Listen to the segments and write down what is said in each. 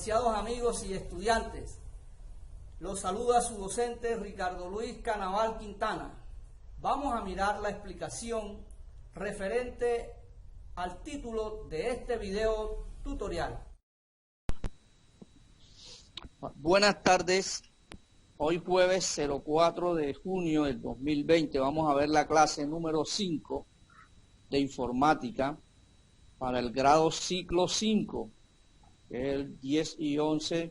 apreciados amigos y estudiantes, los saluda su docente Ricardo Luis Canaval Quintana. Vamos a mirar la explicación referente al título de este video tutorial. Buenas tardes, hoy jueves 04 de junio del 2020 vamos a ver la clase número 5 de informática para el grado ciclo 5, que es el 10 y 11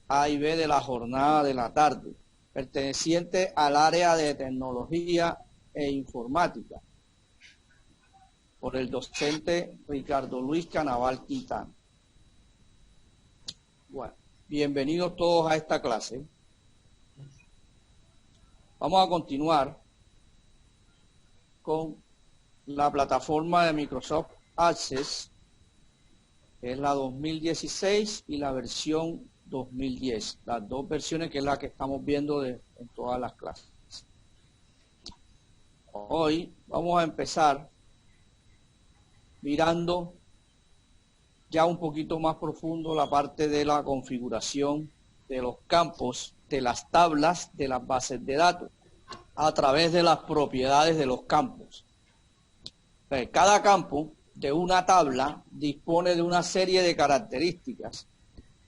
A y B de la jornada de la tarde, perteneciente al área de tecnología e informática, por el docente Ricardo Luis Canaval Quintana. Bueno, bienvenidos todos a esta clase. Vamos a continuar con la plataforma de Microsoft Access, que es la 2016 y la versión 2010, las dos versiones que es la que estamos viendo en todas las clases. Hoy vamos a empezar mirando ya un poquito más profundo la parte de la configuración de los campos, de las tablas, de las bases de datos, a través de las propiedades de los campos. Cada campo de una tabla dispone de una serie de características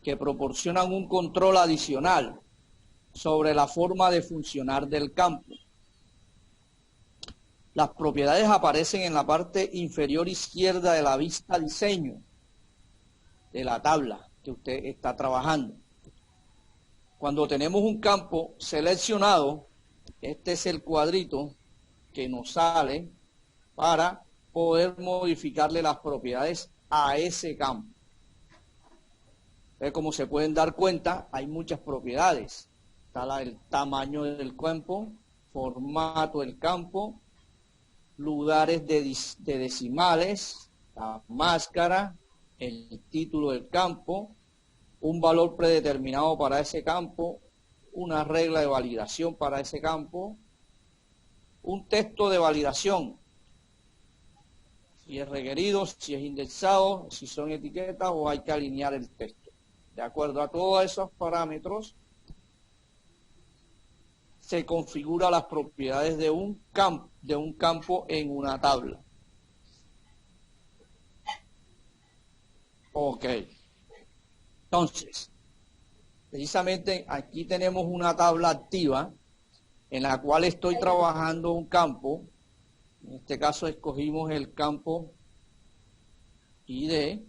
que proporcionan un control adicional sobre la forma de funcionar del campo. Las propiedades aparecen en la parte inferior izquierda de la vista diseño de la tabla que usted está trabajando. Cuando tenemos un campo seleccionado, este es el cuadrito que nos sale para poder modificarle las propiedades a ese campo. Como se pueden dar cuenta, hay muchas propiedades. Está el tamaño del campo, formato del campo, lugares de decimales, la máscara, el título del campo, un valor predeterminado para ese campo, una regla de validación para ese campo, un texto de validación, si es requerido, si es indexado, si son etiquetas o hay que alinear el texto. De acuerdo a todos esos parámetros, se configura las propiedades de un campo en una tabla. Ok. Entonces, precisamente aquí tenemos una tabla activa en la cual estoy trabajando un campo. En este caso escogimos el campo ID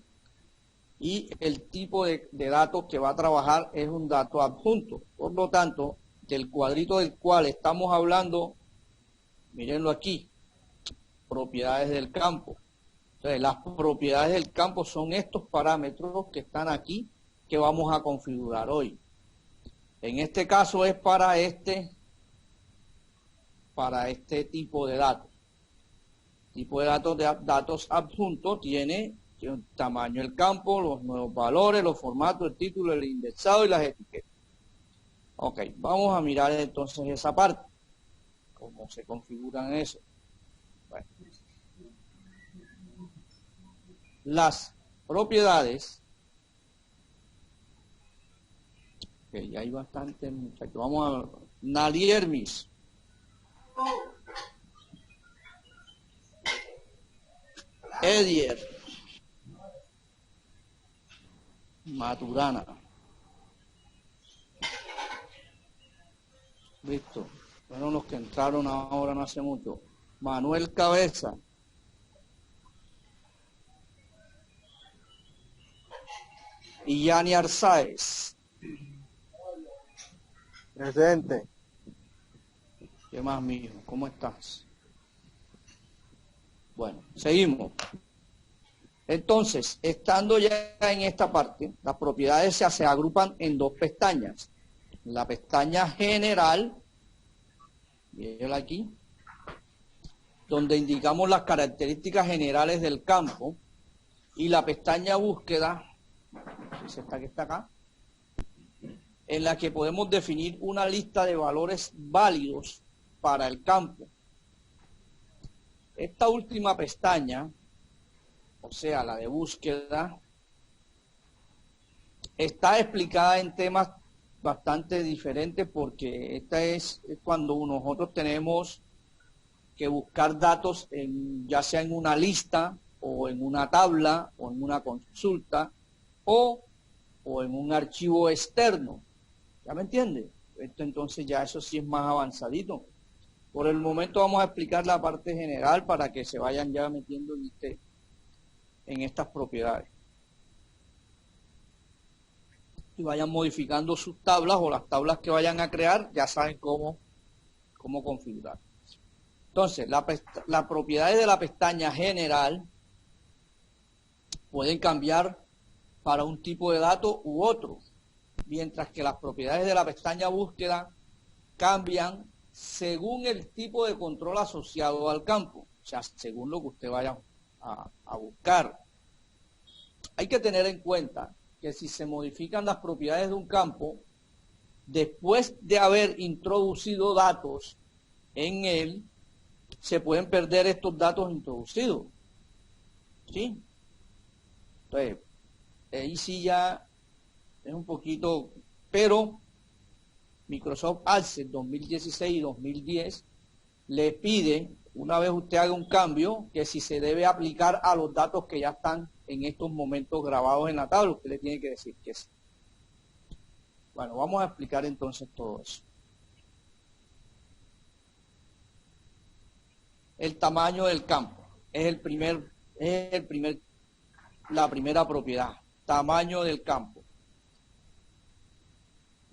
y el tipo de datos que va a trabajar es un dato adjunto. Por lo tanto, del cuadrito del cual estamos hablando, mírenlo aquí, propiedades del campo. Entonces, las propiedades del campo son estos parámetros que están aquí que vamos a configurar hoy. En este caso es para este tipo de datos. Tipo de datos adjuntos tiene el tamaño del campo, los nuevos valores, los formatos, el título, el indexado y las etiquetas. Ok, vamos a mirar entonces esa parte, cómo se configuran eso. Bueno. Las propiedades, que ya hay bastante muchachos, vamos a ver, Naliermis. Edier, Maturana, listo, fueron los que entraron ahora no hace mucho. Manuel Cabeza, y Yani Arzáez. Presente. ¿Qué más, mijo? ¿Cómo estás? Bueno, seguimos. Entonces, estando ya en esta parte, las propiedades se agrupan en dos pestañas. La pestaña general, mírenla aquí, donde indicamos las características generales del campo, y la pestaña búsqueda, es esta que está acá, en la que podemos definir una lista de valores válidos para el campo. Esta última pestaña, o sea, la de búsqueda, Está explicada en temas bastante diferentes porque esta es cuando nosotros tenemos que buscar datos ya sea en una lista o en una tabla o en una consulta o en un archivo externo. ¿Ya me entiende? Esto entonces ya eso sí es más avanzadito. Por el momento vamos a explicar la parte general para que se vayan ya metiendo en estas propiedades. Y vayan modificando sus tablas o las tablas que vayan a crear, ya saben cómo configurar. Entonces, las propiedades de la pestaña general pueden cambiar para un tipo de dato u otro, mientras que las propiedades de la pestaña búsqueda cambian según el tipo de control asociado al campo, o sea, según lo que usted vaya a buscar. Hay que tener en cuenta que si se modifican las propiedades de un campo, después de haber introducido datos en él, se pueden perder estos datos introducidos. ¿Sí? Entonces, ahí sí ya es un poquito, pero Microsoft Access 2016 y 2010 le pide, una vez usted haga un cambio, que si se debe aplicar a los datos que ya están en estos momentos grabados en la tabla, usted le tiene que decir que sí. Bueno, vamos a explicar entonces todo eso. El tamaño del campo es la primera propiedad, tamaño del campo.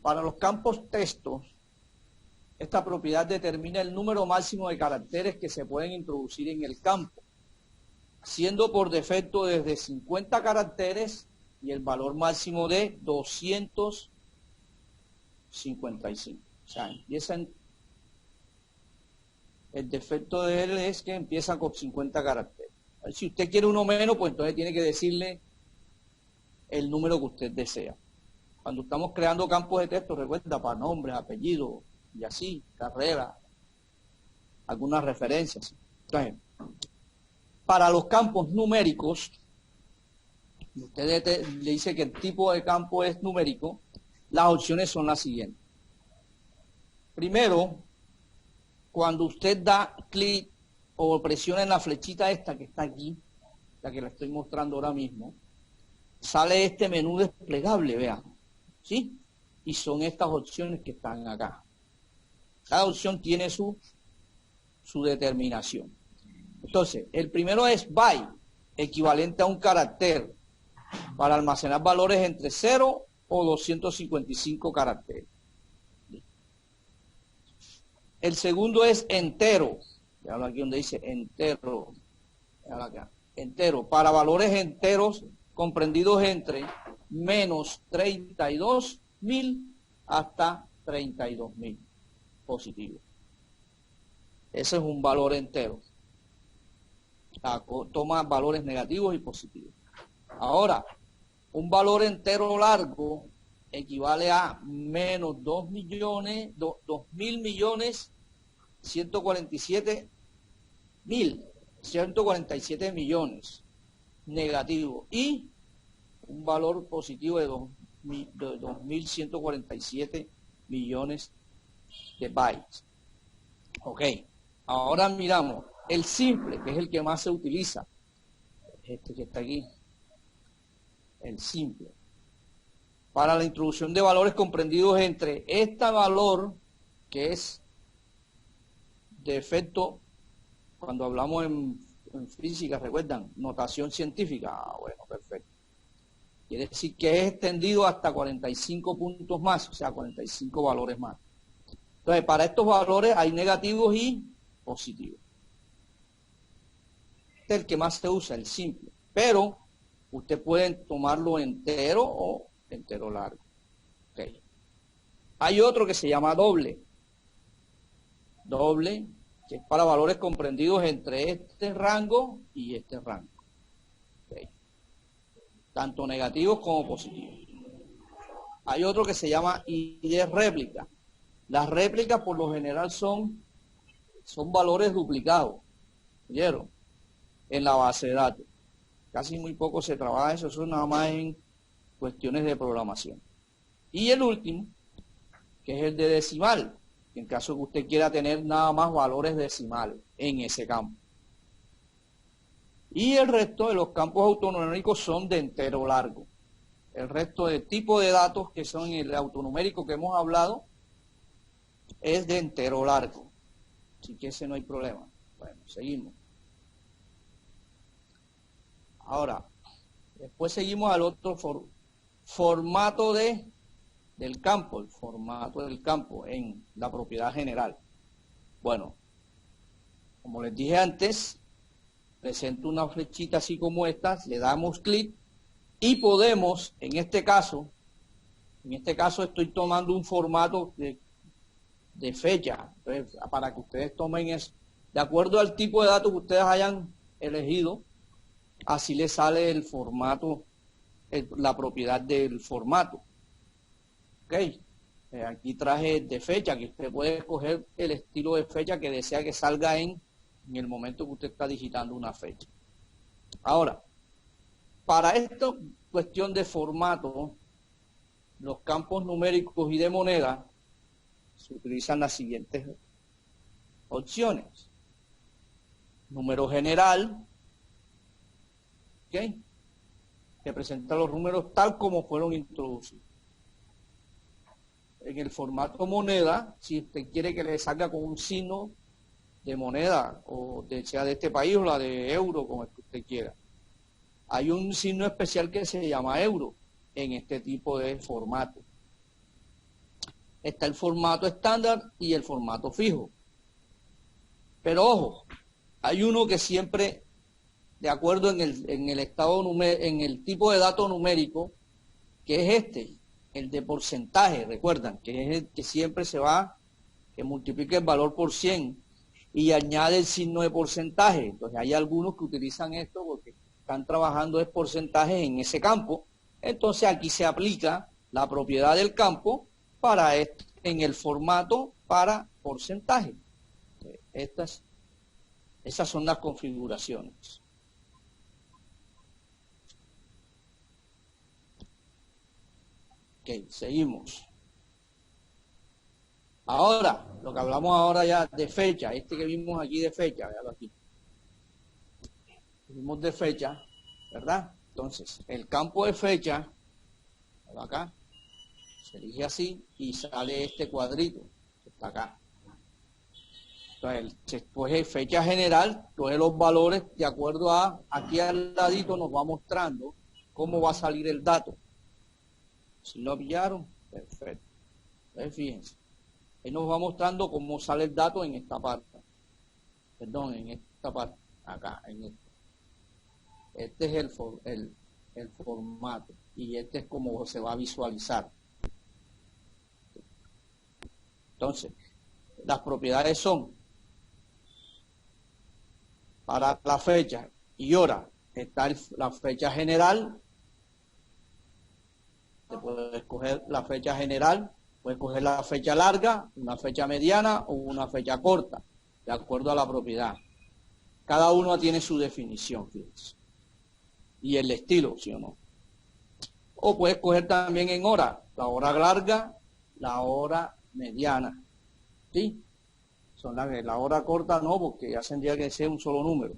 Para los campos textos, esta propiedad determina el número máximo de caracteres que se pueden introducir en el campo, siendo por defecto desde 50 caracteres y el valor máximo de 255. O sea, el defecto de él es que empieza con 50 caracteres. Si usted quiere uno menos, pues entonces tiene que decirle el número que usted desea. Cuando estamos creando campos de texto, recuerda para nombres, apellidos y así, carrera, algunas referencias. Entonces, para los campos numéricos, usted le dice que el tipo de campo es numérico, las opciones son las siguientes. Primero, cuando usted da clic o presiona en la flechita esta que está aquí, la que le estoy mostrando ahora mismo, sale este menú desplegable, vean, ¿sí? Y son estas opciones que están acá. Cada opción tiene su determinación. Entonces, el primero es byte, equivalente a un carácter, para almacenar valores entre 0 o 255 caracteres. El segundo es entero, veanlo aquí donde dice entero, acá, entero, para valores enteros comprendidos entre menos 32.000 hasta 32.000 positivos. Ese es un valor entero. Toma valores negativos y positivos. Ahora, un valor entero largo equivale a menos 147 millones negativo y un valor positivo de 2.147 millones de bytes. Ok, ahora miramos el simple, que es el que más se utiliza, este que está aquí, el simple, para la introducción de valores comprendidos entre este valor, que es de efecto, cuando hablamos en física, recuerdan, notación científica. Ah, bueno, perfecto. Quiere decir que es extendido hasta 45 puntos más, o sea, 45 valores más. Entonces, para estos valores hay negativos y positivos. Este es el que más se usa, el simple. Pero usted puede tomarlo entero o entero largo. Okay. Hay otro que se llama doble. Doble, que es para valores comprendidos entre este rango y este rango. Okay. Tanto negativos como positivos. Hay otro que se llama ID réplica. Las réplicas por lo general son valores duplicados, ¿vieron? En la base de datos. Casi muy poco se trabaja eso nada más en cuestiones de programación. Y el último, que es el de decimal, en caso que usted quiera tener nada más valores decimales en ese campo. Y el resto de los campos autonuméricos son de entero largo. El resto de tipo de datos que son el autonumérico que hemos hablado es de entero largo. Así que ese no hay problema. Bueno, seguimos. Ahora, después seguimos al otro formato del campo, el formato del campo en la propiedad general. Bueno, como les dije antes, presento una flechita así como esta, le damos clic y podemos, en este caso estoy tomando un formato de fecha, entonces, para que ustedes tomen eso. De acuerdo al tipo de datos que ustedes hayan elegido, así les sale el formato, la propiedad del formato. Ok, aquí traje de fecha, que usted puede escoger el estilo de fecha que desea que salga en el momento que usted está digitando una fecha. Ahora, para esta cuestión de formato, los campos numéricos y de moneda, se utilizan las siguientes opciones. Número general, ¿ok?, que presenta los números tal como fueron introducidos. En el formato moneda, si usted quiere que le salga con un signo de moneda, o sea de este país o la de euro, como el que usted quiera, hay un signo especial que se llama euro en este tipo de formato. Está el formato estándar y el formato fijo. Pero ojo, hay uno que siempre, de acuerdo en el estado en el tipo de dato numérico, que es este, el de porcentaje, recuerdan, que es el que siempre se va, que multiplica el valor por 100 y añade el signo de porcentaje. Entonces hay algunos que utilizan esto porque están trabajando de porcentajes en ese campo. Entonces aquí se aplica la propiedad del campo para en el formato para porcentaje. Esas son las configuraciones. Ok, seguimos. Ahora, lo que hablamos ahora ya de fecha, este que vimos aquí de fecha, véalo aquí. Vimos de fecha, ¿verdad? Entonces, el campo de fecha, acá, se elige así y sale este cuadrito, que está acá. Entonces, se escoge fecha general, coge los valores de acuerdo a, aquí al ladito nos va mostrando cómo va a salir el dato. Si lo pillaron, perfecto. Entonces, fíjense, ahí nos va mostrando cómo sale el dato en esta parte. Perdón, en esta parte, acá, en este. Este es el formato y este es como se va a visualizar. Entonces, las propiedades son para la fecha y hora. Está la fecha general. Se puede escoger la fecha general, puede escoger la fecha larga, una fecha mediana o una fecha corta, de acuerdo a la propiedad. Cada uno tiene su definición, fíjense. Y el estilo, ¿sí o no? O puede escoger también en hora, la hora larga, la hora mediana, ¿sí? Son la hora corta no, porque ya tendría que ser un solo número.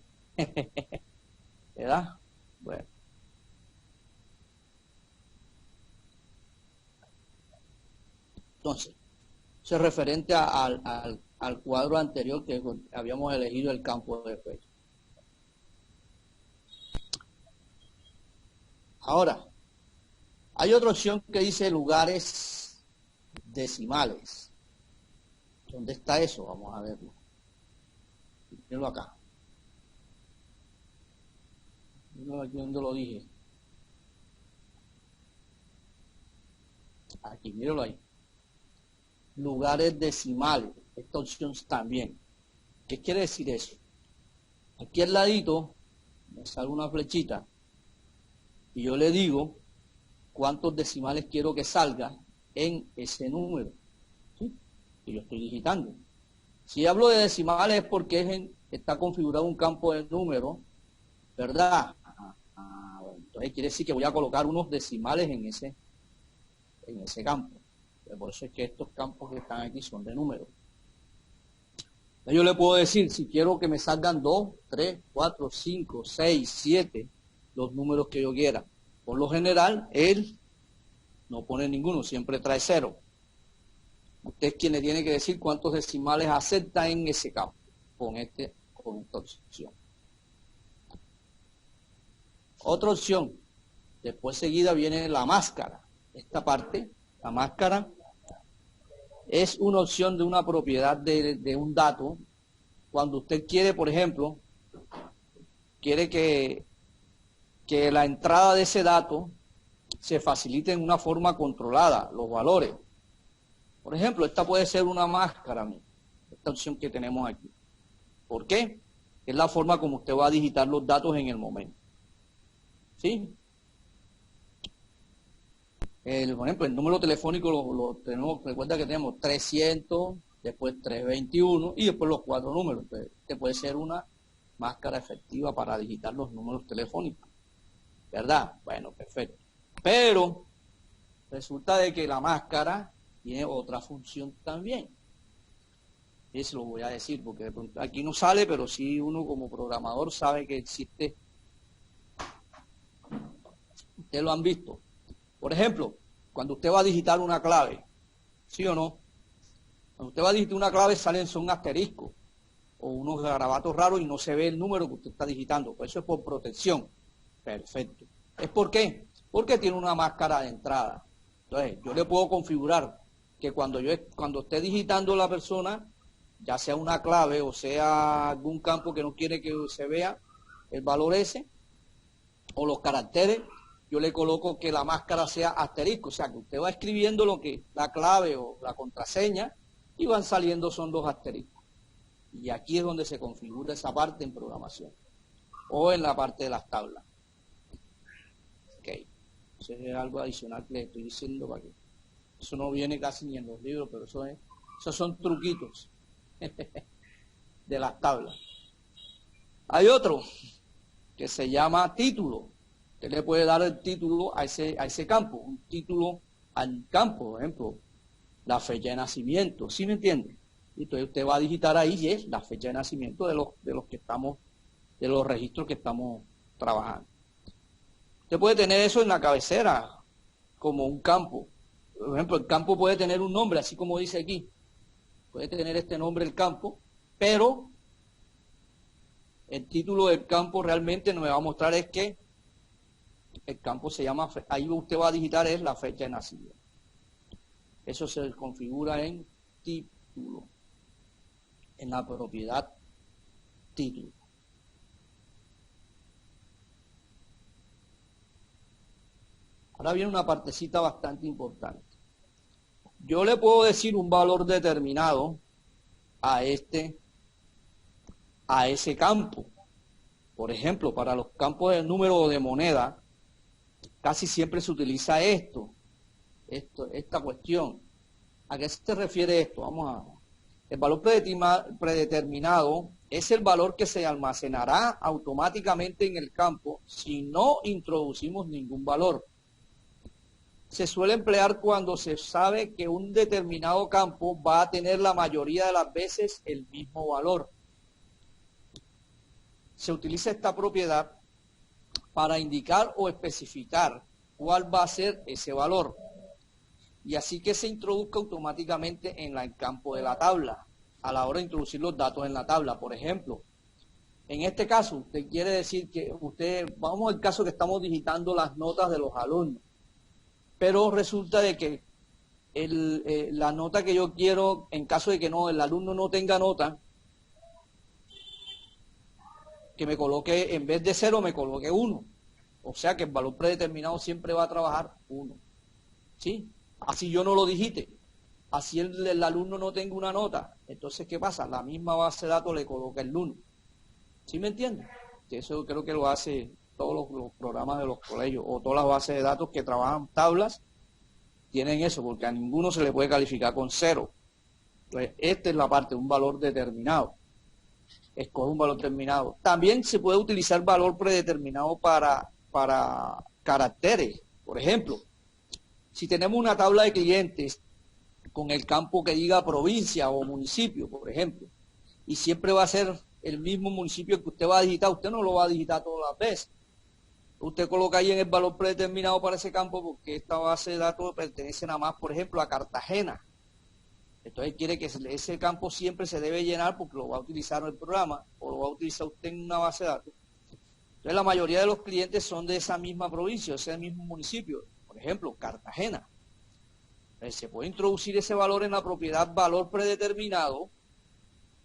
¿Verdad? Bueno. Entonces, eso es referente al cuadro anterior que habíamos elegido el campo de fecha. Ahora, hay otra opción que dice lugares decimales. ¿Dónde está eso? Vamos a verlo. Mírenlo acá. Mírenlo aquí donde lo dije. Aquí, mírenlo ahí. Lugares decimales. Esta opción también. ¿Qué quiere decir eso? Aquí al ladito me sale una flechita y yo le digo cuántos decimales quiero que salga en ese número, ¿sí?, que yo estoy digitando. Si hablo de decimales es porque está configurado un campo de número, ¿verdad? Bueno. Entonces quiere decir que voy a colocar unos decimales en ese campo. Por eso es que estos campos que están aquí son de números. Yo le puedo decir, si quiero que me salgan 2, 3, 4, 5, 6, 7, los números que yo quiera. Por lo general, él no pone ninguno, siempre trae 0. Usted es quien le tiene que decir cuántos decimales acepta en ese campo, con esta opción. Otra opción, después seguida viene la máscara. Esta parte, la máscara, es una opción de una propiedad de un dato. Cuando usted quiere, por ejemplo, quiere que la entrada de ese dato se facilite en una forma controlada, los valores. Por ejemplo, esta puede ser una máscara, esta opción que tenemos aquí. ¿Por qué? Es la forma como usted va a digitar los datos en el momento. ¿Sí? Por ejemplo, el número telefónico lo tenemos, recuerda que tenemos 300, después 321 y después los 4 números. Entonces, este puede ser una máscara efectiva para digitar los números telefónicos. ¿Verdad? Bueno, perfecto. Pero resulta de que la máscara tiene otra función también. Y se lo voy a decir porque de pronto aquí no sale, pero sí uno como programador sabe que existe. Ustedes lo han visto. Por ejemplo, cuando usted va a digitar una clave, ¿sí o no? Cuando usted va a digitar una clave salen son asteriscos o unos garabatos raros y no se ve el número que usted está digitando. Pues eso es por protección. Perfecto. ¿Es por qué? Porque tiene una máscara de entrada. Entonces, yo le puedo configurar que cuando esté digitando la persona, ya sea una clave o sea algún campo que no quiere que se vea el valor ese, o los caracteres, yo le coloco que la máscara sea asterisco, o sea que usted va escribiendo lo que la clave o la contraseña y van saliendo son los asteriscos. Y aquí es donde se configura esa parte en programación o en la parte de las tablas. Ok, eso es algo adicional que le estoy diciendo para que eso no viene casi ni en los libros, pero esos son truquitos de las tablas. Hay otro que se llama título. Usted le puede dar el título a ese campo, un título al campo, por ejemplo, la fecha de nacimiento, ¿sí me entiende? Y entonces usted va a digitar ahí y es la fecha de nacimiento de los registros que estamos trabajando. Usted puede tener eso en la cabecera como un campo. Por ejemplo, el campo puede tener un nombre, así como dice aquí. Puede tener este nombre el campo, pero el título del campo realmente nos va a mostrar es que el campo se llama, ahí usted va a digitar es la fecha de nacimiento. Eso se configura en título, en la propiedad título. Ahora viene una partecita bastante importante. Yo le puedo decir un valor determinado a ese campo. Por ejemplo, para los campos de número de moneda, casi siempre se utiliza esta cuestión. ¿A qué se refiere esto? El valor predeterminado es el valor que se almacenará automáticamente en el campo si no introducimos ningún valor. Se suele emplear cuando se sabe que un determinado campo va a tener la mayoría de las veces el mismo valor. Se utiliza esta propiedad para indicar o especificar cuál va a ser ese valor. Y así que se introduzca automáticamente en el campo de la tabla, a la hora de introducir los datos en la tabla. Por ejemplo, en este caso, usted quiere decir que vamos al caso que estamos digitando las notas de los alumnos, pero resulta de que la nota que yo quiero, en caso de que el alumno no tenga nota, que me coloque, en vez de 0, me coloque 1. O sea que el valor predeterminado siempre va a trabajar 1. ¿Sí? Así yo no lo digite. Así el alumno no tenga una nota. Entonces, ¿qué pasa? La misma base de datos le coloca el 1. ¿Sí me entienden? Que eso creo que lo hace todos los programas de los colegios o todas las bases de datos que trabajan tablas tienen eso, porque a ninguno se le puede calificar con 0. Entonces, esta es la parte, un valor determinado. Escoge un valor determinado. También se puede utilizar valor predeterminado para para caracteres. Por ejemplo, si tenemos una tabla de clientes con el campo que diga provincia o municipio, por ejemplo, y siempre va a ser el mismo municipio que usted va a digitar, usted no lo va a digitar todas las veces. Usted coloca ahí en el valor predeterminado para ese campo porque esta base de datos pertenece nada más, por ejemplo, a Cartagena. Entonces quiere que ese campo siempre se debe llenar porque lo va a utilizar en el programa o lo va a utilizar usted en una base de datos. Entonces la mayoría de los clientes son de esa misma provincia, de ese mismo municipio. Por ejemplo, Cartagena. Entonces se puede introducir ese valor en la propiedad valor predeterminado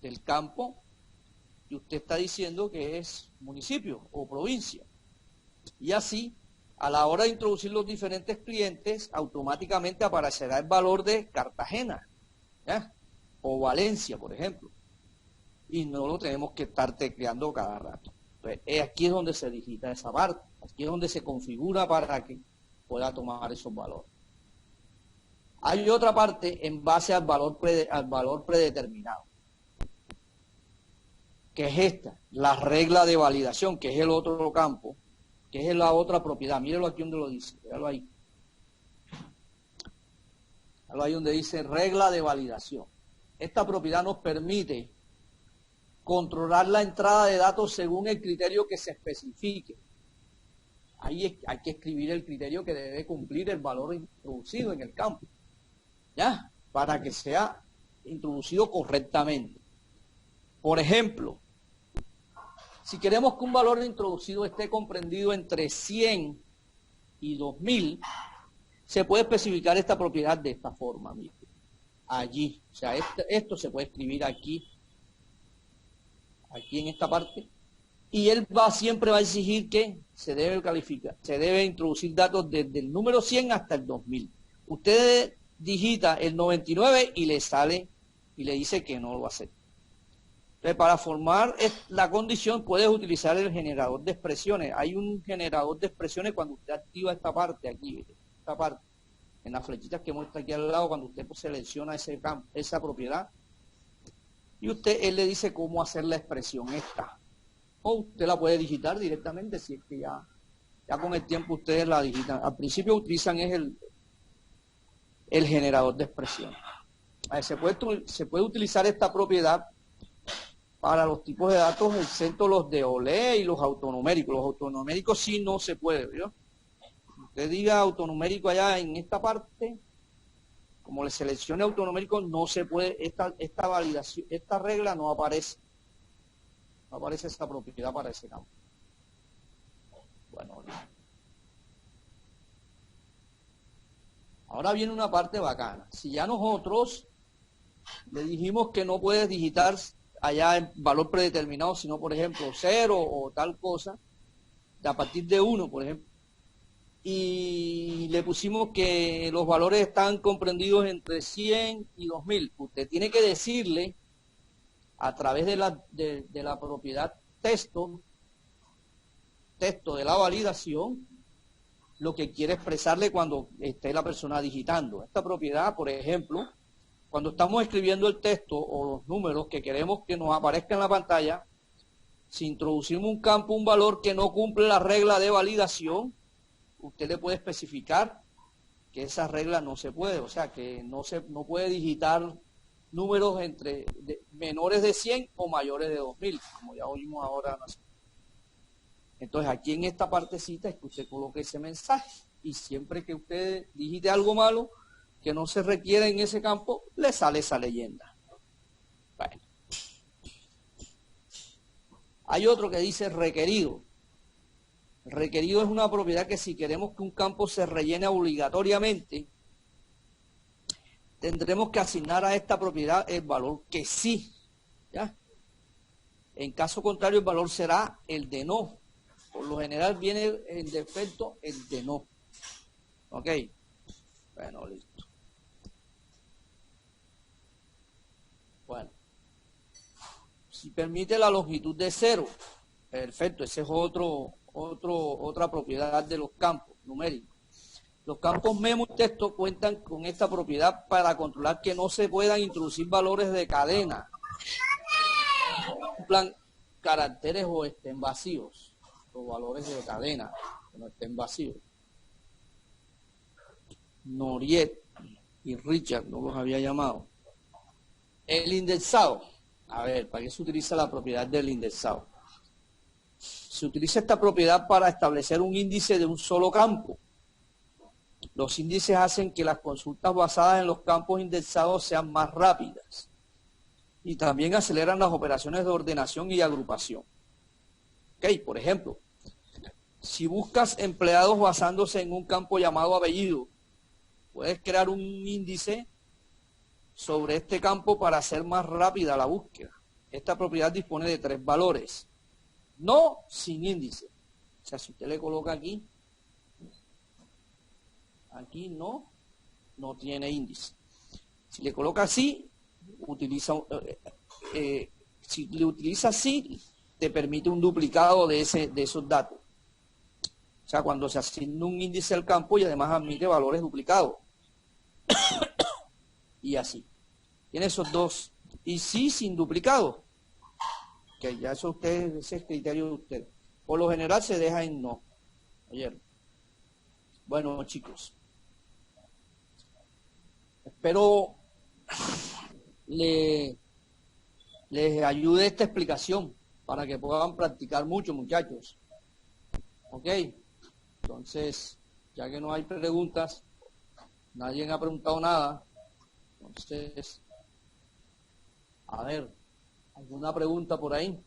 del campo y usted está diciendo que es municipio o provincia. Y así, a la hora de introducir los diferentes clientes, automáticamente aparecerá el valor de Cartagena, ¿ya? O Valencia, por ejemplo. Y no lo tenemos que estar tecleando cada rato. Entonces, aquí es donde se digita esa parte. Aquí es donde se configura para que pueda tomar esos valores. Hay otra parte en base al valor predeterminado, que es esta, la regla de validación, que es el otro campo, que es la otra propiedad. Mírenlo aquí donde lo dice, véalo ahí. Véalo ahí donde dice regla de validación. Esta propiedad nos permite controlar la entrada de datos según el criterio que se especifique. Ahí hay que escribir el criterio que debe cumplir el valor introducido en el campo, ¿ya? Para que sea introducido correctamente. Por ejemplo, si queremos que un valor introducido esté comprendido entre 100 y 2000, se puede especificar esta propiedad de esta forma, mire. Allí, o sea, esto se puede escribir aquí en esta parte, y él siempre va a exigir que se debe calificar, se debe introducir datos desde el número 100 hasta el 2000. Usted digita el 99 y le sale y le dice que no lo va a hacer. Entonces, para formar la condición puedes utilizar el generador de expresiones. Hay un generador de expresiones cuando usted activa esta parte aquí, esta parte, en las flechitas que muestra aquí al lado, cuando usted selecciona ese campo, esa propiedad, y él le dice cómo hacer la expresión esta. O usted la puede digitar directamente si es que ya con el tiempo ustedes la digitan. Al principio utilizan el generador de expresiones. Se puede utilizar esta propiedad para los tipos de datos, excepto los de OLE y los autonuméricos. Los autonuméricos sí no se puede, ¿vio? Usted diga autonumérico allá en esta parte, como le seleccione autonumérico, no se puede, esta validación, esta regla no aparece. No aparece esa propiedad para ese campo. Bueno, ahora viene una parte bacana. Si ya nosotros le dijimos que no puedes digitar allá en valor predeterminado, sino por ejemplo 0 o tal cosa, a partir de 1, por ejemplo, y le pusimos que los valores están comprendidos entre 100 y 2000, usted tiene que decirle a través de la propiedad texto de la validación lo que quiere expresarle cuando esté la persona digitando. Esta propiedad, por ejemplo, cuando estamos escribiendo el texto o los números que queremos que nos aparezca en la pantalla, si introducimos un campo, un valor que no cumple la regla de validación, usted le puede especificar que esa regla no se puede, o sea, que no puede digitar números entre menores de 100 o mayores de 2000, como ya oímos ahora. Entonces, aquí en esta partecita es que usted coloque ese mensaje, y siempre que usted digite algo malo que no se requiere en ese campo, le sale esa leyenda. Bueno. Hay otro que dice requerido. El requerido es una propiedad que si queremos que un campo se rellene obligatoriamente, tendremos que asignar a esta propiedad el valor que sí, ¿ya? En caso contrario, el valor será el de no. Por lo general viene en defecto el de no. ¿Ok? Bueno, listo. Bueno. Si permite la longitud de 0, perfecto, ese es otra propiedad de los campos numéricos. Los campos memo y texto cuentan con esta propiedad para controlar que no se puedan introducir valores de cadena, en plan caracteres o estén vacíos, los valores de cadena. que no estén vacíos. Noriet y Richard, no los había llamado. El indexado. A ver, ¿para qué se utiliza la propiedad del indexado? Se utiliza esta propiedad para establecer un índice de un solo campo. Los índices hacen que las consultas basadas en los campos indexados sean más rápidas y también aceleran las operaciones de ordenación y agrupación. Ok, por ejemplo, si buscas empleados basándose en un campo llamado apellido, puedes crear un índice sobre este campo para hacer más rápida la búsqueda. Esta propiedad dispone de 3 valores. No sin índice. O sea, si usted le coloca aquí no tiene índice. Si le coloca así, si le utiliza así, te permite un duplicado de esos datos. O sea, cuando se asigna un índice al campo y además admite valores duplicados. Y así. Tiene esos dos. Y sí, sin duplicado. Que ya eso ese es el criterio de usted. Por lo general se deja en no. Ayer. Bueno, chicos. Espero les ayude esta explicación para que puedan practicar mucho, muchachos. Ok. Entonces, ya que no hay preguntas, nadie ha preguntado nada. Entonces, a ver, ¿alguna pregunta por ahí?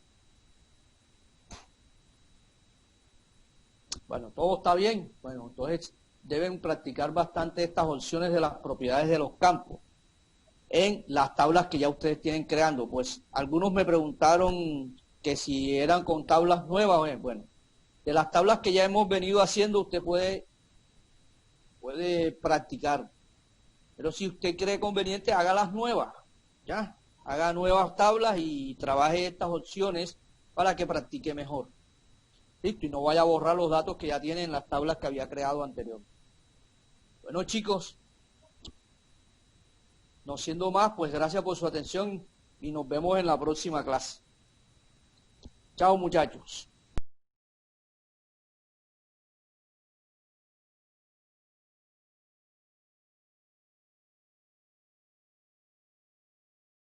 Bueno, todo está bien. Bueno, entonces deben practicar bastante estas opciones de las propiedades de los campos en las tablas que ya ustedes tienen creando. Pues algunos me preguntaron que si eran con tablas nuevas. Bueno, de las tablas que ya hemos venido haciendo, usted puede practicar. Pero si usted cree conveniente, haga las nuevas, ¿ya? Haga nuevas tablas y trabaje estas opciones para que practique mejor. Listo, y no vaya a borrar los datos que ya tiene en las tablas que había creado anteriormente. Bueno, chicos, no siendo más, pues gracias por su atención y nos vemos en la próxima clase. Chao, muchachos.